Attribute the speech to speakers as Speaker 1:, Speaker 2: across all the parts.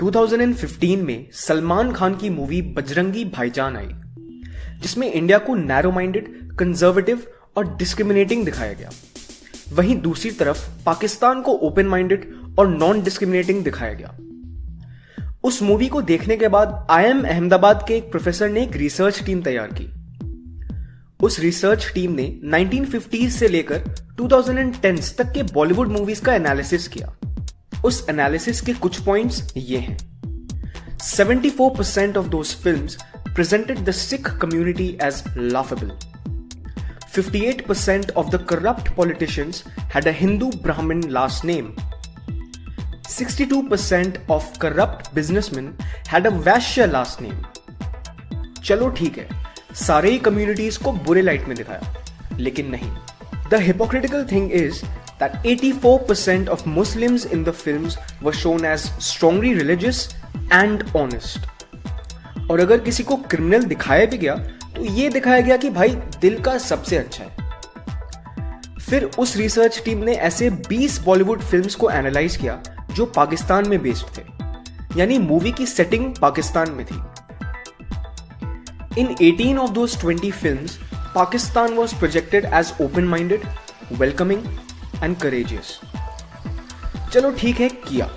Speaker 1: 2015 में सलमान खान की मूवी बजरंगी भाईजान आई, जिसमें इंडिया को नैरो माइंडेड, कंजर्वेटिव और डिस्क्रिमिनेटिंग दिखाया गया। वहीं दूसरी तरफ पाकिस्तान को ओपन माइंडेड और नॉन डिस्क्रिमिनेटिंग दिखाया गया। उस मूवी को देखने के बाद IIM अहमदाबाद के एक प्रोफेसर ने एक रिसर्च टीम तैयार की। उस रिसर्च टीम ने 1950s से लेकर 2010s तक के बॉलीवुड मूवीज का एनालिसिस किया। उस एनालिसिस के कुछ पॉइंट्स ये हैं। 74% of those films presented the Sikh community as laughable. 58% of the corrupt politicians had a Hindu Brahmin last name. 62% of corrupt businessmen had a Vaishya last name. चलो ठीक है, सारे ही कम्युनिटीज को बुरे लाइट में दिखाया, लेकिन नहीं। The hypocritical thing is that 84% of Muslims in the films were shown as strongly religious and honest. और अगर किसी को क्रिमिनल दिखाया भी गया तो ये दिखाया गया कि भाई दिल का सबसे अच्छा है। फिर उस रिसर्च टीम ने ऐसे 20 बॉलीवुड फिल्म्स को एनालाइज किया जो पाकिस्तान में बेस्ड थे, यानी मूवी की सेटिंग पाकिस्तान में थी। In 18 of those 20 films, Pakistan was projected as open-minded, welcoming and courageous. चलो ठीक है, किया,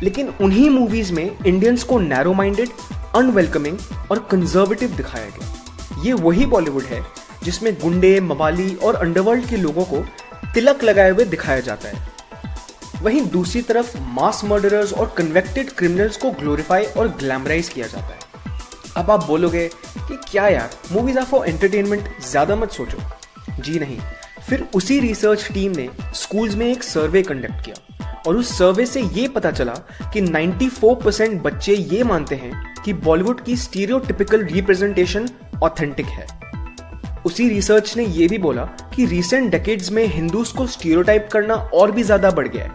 Speaker 1: लेकिन उन्हीं मूवीज में इंडियंस को नैरो माइंडेड, अनवेलकमिंग और कंजर्वेटिव दिखाया गया। ये वही बॉलीवुड है जिसमें गुंडे, मवाली और अंडरवर्ल्ड के लोगों को तिलक लगाए हुए दिखाया जाता है। वहीं दूसरी तरफ मास मर्डरर्स और कन्वेक्टेड क्रिमिनल्स को ग्लोरीफाई और ग्लैमराइज किया जाता है। अब आप बोलोगे कि क्या यार, मूवीज आर फॉर एंटरटेनमेंट, ज्यादा मत सोचो। जी नहीं। फिर उसी रिसर्च टीम ने स्कूल्स में एक सर्वे कंडक्ट किया और उस सर्वे से ये पता चला कि 94% बच्चे ये मानते हैं कि बॉलीवुड की स्टीरियोटिपिकल रिप्रेजेंटेशन ऑथेंटिक है। उसी रिसर्च ने ये भी बोला कि रीसेंट डेकेड्स में हिंदूज को स्टीरियोटाइप करना और भी ज्यादा बढ़ गया है।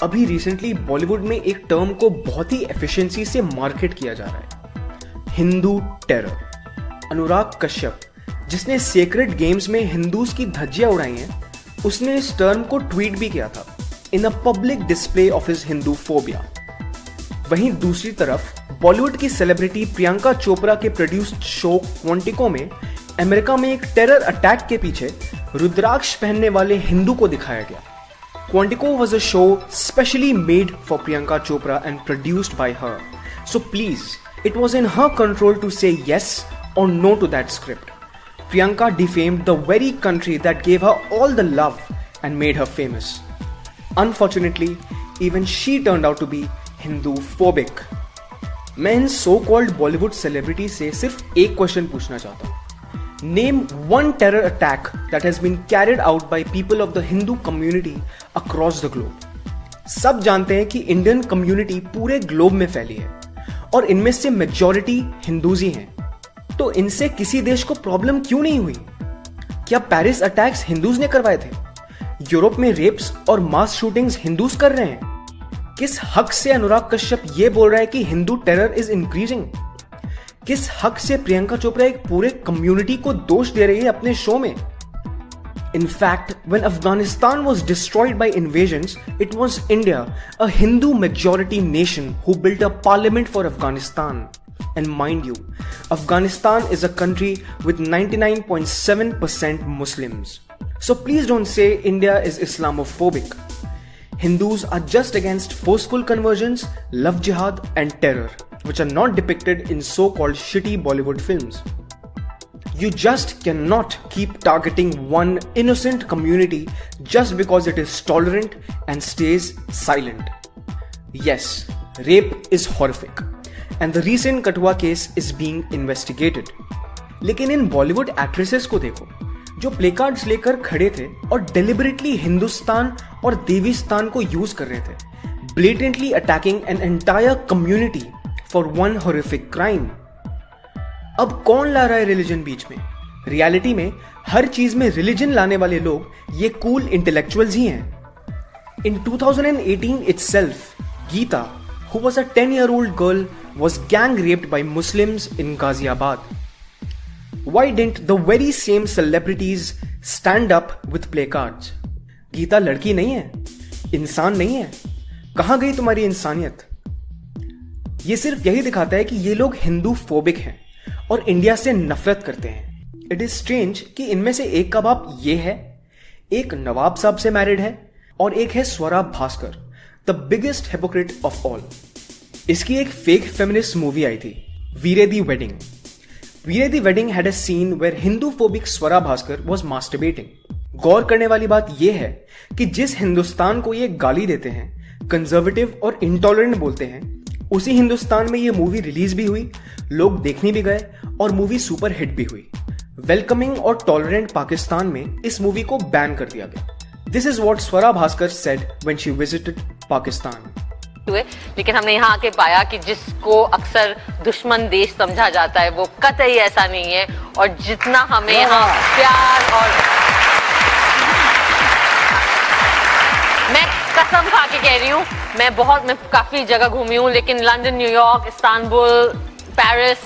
Speaker 1: अभी रिसेंटली बॉलीवुड में एक टर्म को बहुत ही एफिशिएंसी से मार्केट किया जा रहा है, हिंदू टेरर। अनुराग कश्यप, जिसने सेक्रेड गेम्स में हिंदूज की धज्जियां उड़ाई हैं, उसने इस टर्म को ट्वीट भी किया था in a public display of his Hindu phobia. वहीं दूसरी तरफ बॉलीवुड की सेलिब्रिटी प्रियंका चोपड़ा के प्रोड्यूस्ड शो क्वांटिको में अमेरिका में एक टेरर अटैक के पीछे रुद्राक्ष पहनने वाले हिंदू को दिखाया गया। Quantico was a show specially made for Priyanka Chopra and produced by her, so please it was in her control to say yes or no to that script. Priyanka defamed the very country that gave her all the love and made her famous. Unfortunately, even she turned out to be Hindu-phobic. मैं इन so called Bollywood celebrities से सिर्फ एक question पूछना चाहता हूँ। Name one terror attack that has been carried out by people of the Hindu community across the globe. सब जानते हैं कि इंडियन कम्युनिटी पूरे ग्लोब में फैली है और इनमें से मेजॉरिटी हिंदूज ही हैं। तो इनसे किसी देश को प्रॉब्लम क्यों नहीं हुई? क्या पेरिस अटैक्स हिंदूज ने करवाए थे? यूरोप में रेप्स और मास शूटिंग्स हिंदूज कर रहे हैं? किस हक से अनुराग कश्यप ये बोल रहा है कि हिंदू टेरर इज इंक्रीजिंग? किस हक से प्रियंका चोपड़ा एक पूरे कम्युनिटी को दोष दे रही है अपने शो में? In fact, when Afghanistan was destroyed by invasions, it was India, a Hindu majority nation, who built a parliament for Afghanistan. And mind you, Afghanistan is a country with 99.7% Muslims. So please don't say India is Islamophobic. Hindus are just against forceful conversions, love jihad and terror, which are not depicted in so-called shitty Bollywood films. You just cannot keep targeting one innocent community just because it is tolerant and stays silent. Yes, rape is horrific. And the recent Kathua case is being investigated. लेकिन इन Bollywood actresses को देखो जो play cards लेकर खड़े थे और deliberately Hindustan और देवीस्तान को यूज कर रहे थे, blatantly attacking an entire community for one horrific crime. अब कौन ला रहा है रिलीजन बीच में? रियलिटी में हर चीज में रिलीजन लाने वाले लोग ये कूल इंटेलेक्चुअल्स ही हैं। In 2018 itself, Geeta, who was a 10-year-old girl, was gang raped by Muslims in Ghaziabad. Why didn't the very same celebrities stand up with placards? Gita लड़की नहीं है, इंसान नहीं है। कहां गई तुम्हारी इंसानियत? ये सिर्फ यही दिखाता है कि ये लोग हिंदू फोबिक हैं और इंडिया से नफरत करते हैं। इट इज स्ट्रेंज कि इनमें से एक का बाप ये है, एक नवाब साहब से मैरिड है और एक है Swara Bhaskar, the biggest hypocrite of all. इसकी एक फेक फेमिनिस्ट मूवी आई थी, वीरे Di wedding. Veere Di wedding had a scene where Hindu phobic Swara Bhaskar was masturbating. गौर करने वाली बात यह है कि जिस हिंदुस्तान को ये गाली देते हैं, कंजर्वेटिव और इंटॉलरेंट बोलते हैं, उसी हिंदुस्तान में ये मूवी रिलीज भी हुई, लोग देखने भी गए और मूवी सुपर हिट भी हुई। वेलकमिंग और टॉलरेंट पाकिस्तान में इस मूवी को बैन कर दिया गया। This is what Swara Bhaskar said when she visited Pakistan.
Speaker 2: लेकिन हमने यहाँ आके पाया कि जिसको अक्सर दुश्मन देश समझा जाता है वो कतई ऐसा नहीं है, और जितना हमें यहाँ प्यार और मैं कसम खा के कह रही हूँ, मैं काफी जगह घूमी हूँ, लेकिन लंदन, न्यूयॉर्क, इस्तांबुल, पेरिस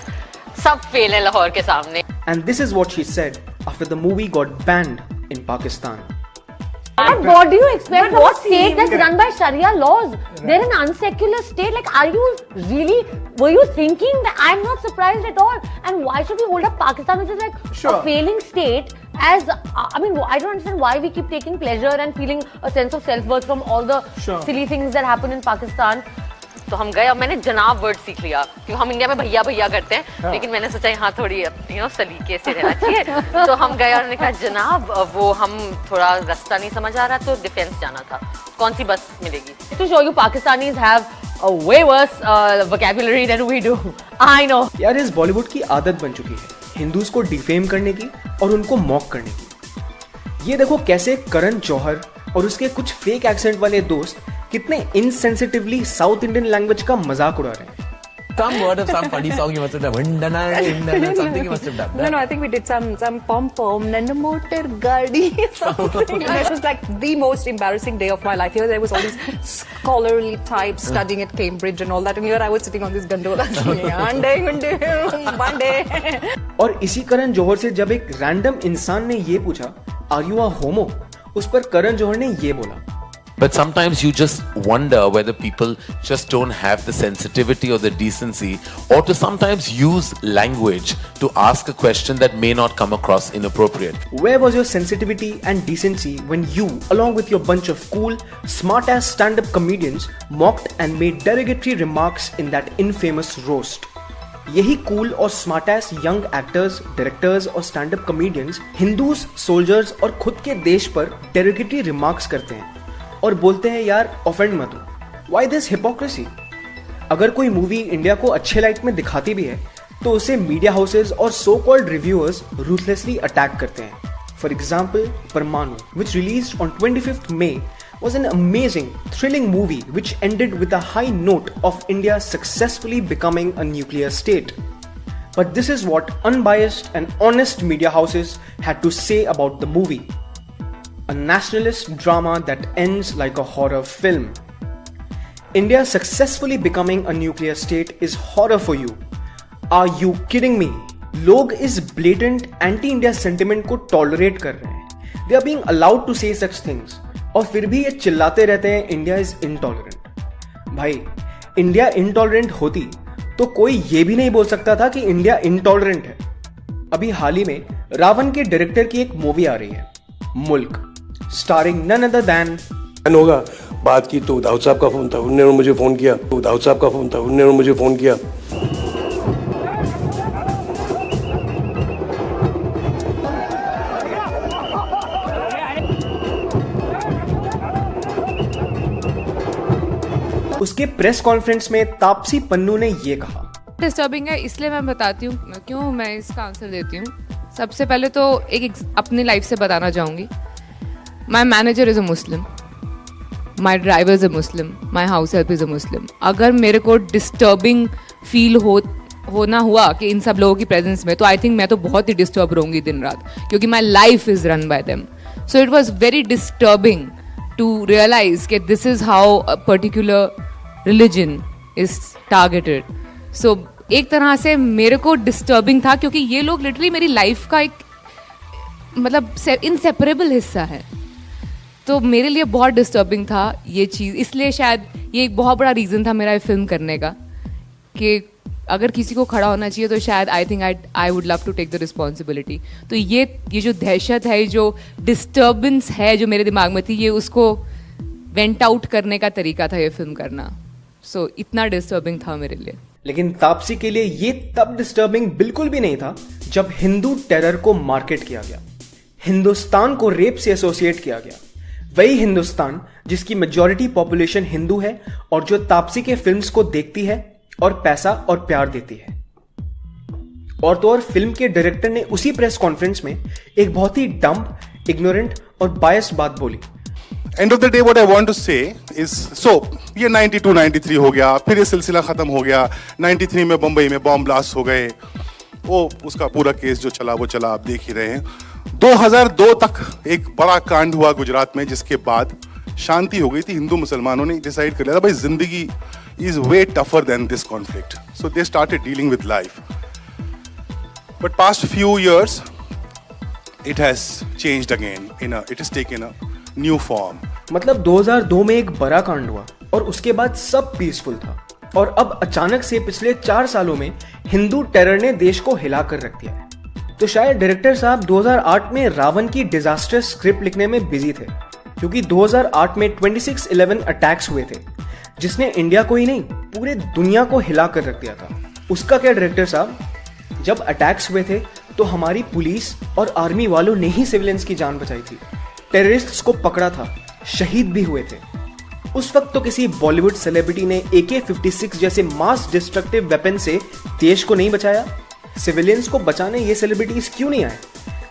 Speaker 2: सब फेल है लाहौर के सामने।
Speaker 1: And this is what she said after the movie got banned in Pakistan.
Speaker 3: But what do you expect? What state that's run by Sharia laws? They're an unsecular state. Like, were you thinking that? I'm not surprised at all. And why should we hold up Pakistan, which is like a failing state, as, I don't understand why we keep taking pleasure and feeling a sense of self-worth from all the silly things that happen in Pakistan.
Speaker 2: तो हम गए और मैंने जनाब word सीख लिया, क्योंकि हम इंडिया में भैया भैया करते हैं, लेकिन मैंने सोचा यहाँ थोड़ी सलीके से रहना चाहिए। तो हम गए और उन्होंने कहा जनाब वो हम थोड़ा रास्ता नहीं समझ आ रहा, तो डिफेंस जाना था, कौन सी बस मिलेगी?
Speaker 3: To show you Pakistanis have a way worse vocabulary than we do. I know.
Speaker 1: यार इस बॉलीवुड की आदत बन चुकी है हिंदूज को डिफेम करने की और उनको मॉक करने की। ये देखो कैसे करण जौहर और उसके कुछ फेक एक्सेंट वाले दोस्त कितने इनसेंसिटिवली साउथ इंडियन लैंग्वेज का मजाक उड़ा रहे हैं।
Speaker 4: Some word of some funny song you must have done. Something you must have done.
Speaker 5: No, I think we did some pom-pom, nana motor gadi, something. It was like the most embarrassing day of my life. Here there was all these scholarly types studying at Cambridge and all that, and here I was sitting on this gondola singing, Monday.
Speaker 1: और इसी करण जौहर से जब एक random इंसान ने ये पूछा, Are you a homo? उस पर करण जौहर ने ये बोला,
Speaker 6: But sometimes you just wonder whether people just don't have the sensitivity or the decency, or to sometimes use language to ask a question that may not come across inappropriate.
Speaker 1: Where was your sensitivity and decency when you, along with your bunch of cool, smart-ass stand-up comedians, mocked and made derogatory remarks in that infamous roast? यही cool और smart-ass young actors, directors और stand-up comedians Hindus, soldiers और खुद के देश पर derogatory remarks करते हैं और बोलते हैं यार ऑफेंड मत हो। Why this hypocrisy? अगर कोई मूवी इंडिया को अच्छे लाइट में दिखाती भी है तो उसे मीडिया हाउसेज और so called reviewers ruthlessly attack करते हैं। फॉर एग्जाम्पल परमाणु, which released on 25th May, was an amazing, thrilling movie which ended with a high note of India successfully becoming a nuclear state. But this is what unbiased and honest media houses had to say about the movie. A nationalist drama that ends like a horror film. India successfully becoming a nuclear state is horror for you. Are you kidding me? लोग इस blatant anti-India sentiment को tolerate कर रहे हैं. They are being allowed to say such things. और फिर भी ये चिल्लाते रहते हैं India is intolerant. भाई, India intolerant होती तो कोई ये भी नहीं बोल सकता था कि India intolerant है. अभी हाल ही में रावण के डायरेक्टर की एक मूवी आ रही है, मुल्क, स्टारिंग नन अदर देन
Speaker 7: होगा। बात की तो दाऊद साहब का फोन था, उन्होंने मुझे फोन किया। दाऊद साहब का फोन था, उन्होंने मुझे फोन किया।
Speaker 1: उसके प्रेस कॉन्फ्रेंस में तापसी पन्नू ने ये कहा,
Speaker 8: डिस्टर्बिंग है, इसलिए मैं बताती हूँ क्यों मैं इसका आंसर देती हूँ। सबसे पहले तो एक अपनी लाइफ से बताना चाहूँगी। My manager is a Muslim, my driver is a Muslim, my house help is a Muslim. अगर मेरे को डिस्टर्बिंग फील होना हुआ कि इन सब लोगों की प्रेजेंस में, तो आई थिंक मैं तो बहुत ही डिस्टर्ब रहूँगी दिन रात, क्योंकि my life is run by them. So it was very disturbing to realise कि this is how a particular religion is targeted. So एक तरह से मेरे को डिस्टर्बिंग था, क्योंकि ये लोग लिटरली मेरी लाइफ का एक मतलब इनसेपरेबल हिस्सा है। तो मेरे लिए बहुत डिस्टर्बिंग था ये चीज़, इसलिए शायद ये एक बहुत बड़ा रीज़न था मेरा फिल्म करने का, कि अगर किसी को खड़ा होना चाहिए तो शायद I think I would love to take the responsibility. तो ये जो दहशत है, जो डिस्टर्बेंस है जो मेरे दिमाग में थी, ये उसको वेंट आउट करने का तरीका था ये फिल्म करना. सो इतना डिस्टर्बिंग था मेरे लिए.
Speaker 1: लेकिन तापसी के लिए ये तब डिस्टर्बिंग बिल्कुल भी नहीं था जब हिंदू टेरर को मार्केट किया गया, हिंदुस्तान को रेप से एसोसिएट किया गया. वही हिंदुस्तान जिसकी मेजॉरिटी पॉपुलेशन हिंदू है और जो तापसी के फिल्म्स को देखती है और पैसा और प्यार देती है. और तो और फिल्म के डायरेक्टर ने उसी प्रेस कॉन्फ्रेंस में एक बहुत ही डम्ब, इग्नोरेंट और बायस्ड बात बोली.
Speaker 9: End of the day what I want to say is, so ये 92 93 हो गया, फिर ये सिलसिला खत्म हो गया. 93 में बंबई में बॉम्ब ब्लास्ट हो गए, वो उसका पूरा केस जो चला वो चला, आप देख ही रहे हैं. 2002 तक एक बड़ा कांड हुआ गुजरात में, जिसके बाद शांति हो गई थी. हिंदू मुसलमानों ने डिसाइड कर लिया था भाई जिंदगी is way tougher than this conflict. So they started dealing with life. But past few years, it has changed again. It has taken a new form.
Speaker 1: मतलब 2002 में एक बड़ा कांड हुआ और उसके बाद सब पीसफुल था. और अब अचानक से पिछले 4 सालों में हिंदू टेरर ने देश को हिला कर रख दिया है. तो शायद डायरेक्टर साहब 2008 में रावण की डिजास्टर स्क्रिप्ट लिखने में बिजी थे, क्योंकि 2008 में 26/11 अटैक्स हुए थे, जिसने इंडिया को ही नहीं पूरे दुनिया को हिला कर रख दिया था. उसका क्या डायरेक्टर साहब, जब अटैक्स हुए थे तो हमारी पुलिस और आर्मी वालों ने ही सिविलियंस की जान बचाई थी, टेररिस्ट्स को पकड़ा था, शहीद भी हुए थे. उस वक्त तो किसी बॉलीवुड सेलिब्रिटी ने AK-56 जैसे मास डिस्ट्रक्टिव वेपन से देश को नहीं बचाया. सिविलियंस को बचाने ये सेलिब्रिटीज क्यों नहीं आए?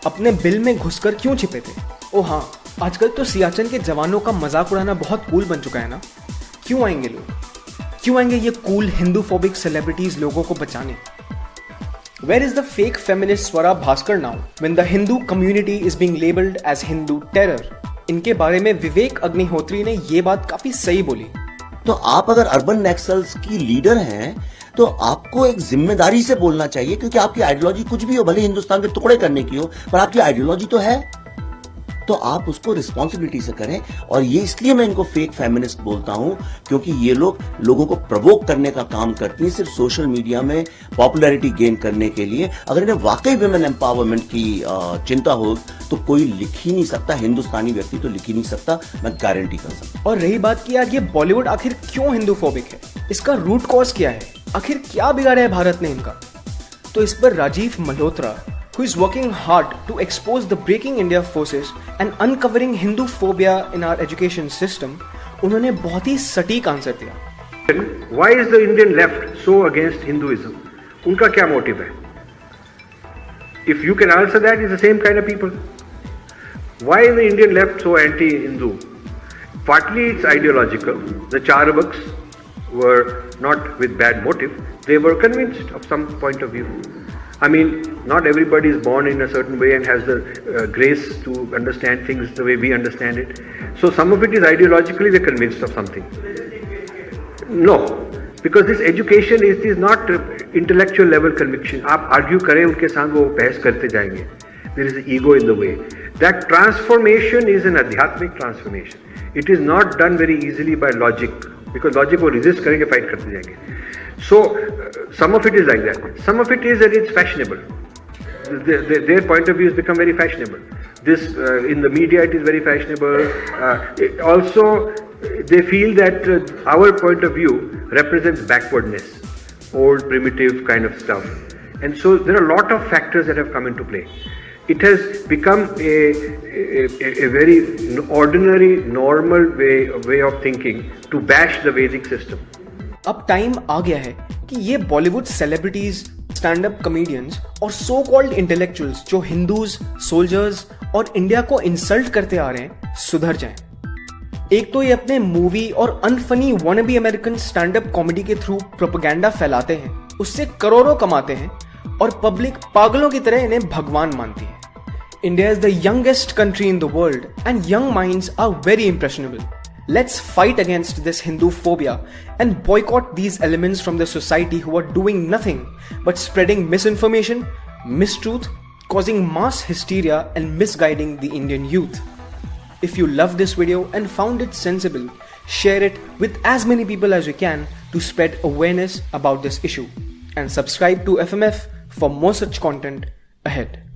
Speaker 1: अपने बिल में घुसकर क्यों छिपे थे? ओ हाँ, आजकल तो सियाचिन के जवानों का मजाक उड़ाना बहुत कूल बन चुका है ना. क्यों आएंगे लोग, क्यों आएंगे ये कूल हिंदूफोबिक सेलिब्रिटीज लोगों को बचाने? Where is the fake feminist Swara Bhaskar now when the Hindu community is being labeled as Hindu terror? इनके बारे में विवेक अग्निहोत्री ने ये बात काफी सही बोली.
Speaker 10: तो आप अगर अर्बन नक्सल्स की लीडर हैं तो आपको एक जिम्मेदारी से बोलना चाहिए, क्योंकि आपकी आइडियोलॉजी कुछ भी हो, भले हिंदुस्तान के टुकड़े करने की हो, पर आपकी आइडियोलॉजी तो है, तो आप उसको रिस्पॉन्सिबिलिटी से करें. और ये इसलिए मैं इनको फेक फेमिनिस्ट बोलता हूं क्योंकि ये लोग लोगों को प्रवोक करने का काम करती हैं, सिर्फ सोशल मीडिया में पॉपुलैरिटी गेन करने के लिए. अगर इन्हें वाकई वुमेन एम्पावरमेंट की चिंता हो तो कोई लिख ही नहीं सकता, हिंदुस्तानी व्यक्ति तो लिख ही नहीं सकता, मैं गारंटी कर सकता.
Speaker 1: और रही बात की यार, ये बॉलीवुड आखिर क्यों हिंदूफोबिक है, इसका रूट कॉज क्या है, आखिर क्या बिगाड़ा है भारत ने इनका? तो इस पर Rajiv Malhotra, who is working hard to expose the breaking India forces and uncovering Hinduphobia in our education system, उन्होंने बहुत ही सटीक आंसर दिया.
Speaker 11: Why is the Indian left so against Hinduism? उनका क्या मोटिव है? If you can answer that, it's the same kind of people. Why is the Indian left so anti-Hindu? Partly it's ideological. The Charvaks were not with bad motive. They were convinced of some point of view. I mean, not everybody is born in a certain way and has the grace to understand things the way we understand it. So some of it is ideologically they're convinced of something. No, because this education is not intellectual level conviction. आप argue करें उनके साथ, वो बहस करते जाएंगे. There is ego in the way. That transformation is an adhyatmic transformation. It is not done very easily by logic, because logic को resist करेंगे, fight करते जाएंगे. So some of it is like that. Some of it is that it's fashionable. Their point of view has become very fashionable. This in the media it is very fashionable. Also, they feel that our point of view represents backwardness, old primitive kind of stuff. And so there are a lot of factors that have come into play. It has become a very ordinary, normal way of thinking to bash the Vedic system.
Speaker 1: अब time आ गया है कि ये Bollywood celebrities, stand up comedians और so called intellectuals जो Hindus, soldiers और India को insult करते आ रहे हैं, सुधर जाएं. एक तो ये अपने मूवी और unfunny wannabe American stand up comedy के थ्रू प्रोपेगेंडा फैलाते हैं, उससे करोड़ों कमाते हैं और पब्लिक पागलों की तरह इन्हें भगवान मानती है. India is the youngest country in the world and young minds are very impressionable. Let's fight against this Hinduphobia and boycott these elements from the society who are doing nothing but spreading misinformation, mistruth, causing mass hysteria and misguiding the Indian youth. If you loved this video and found it sensible, share it with as many people as you can to spread awareness about this issue and subscribe to FMF for more such content ahead.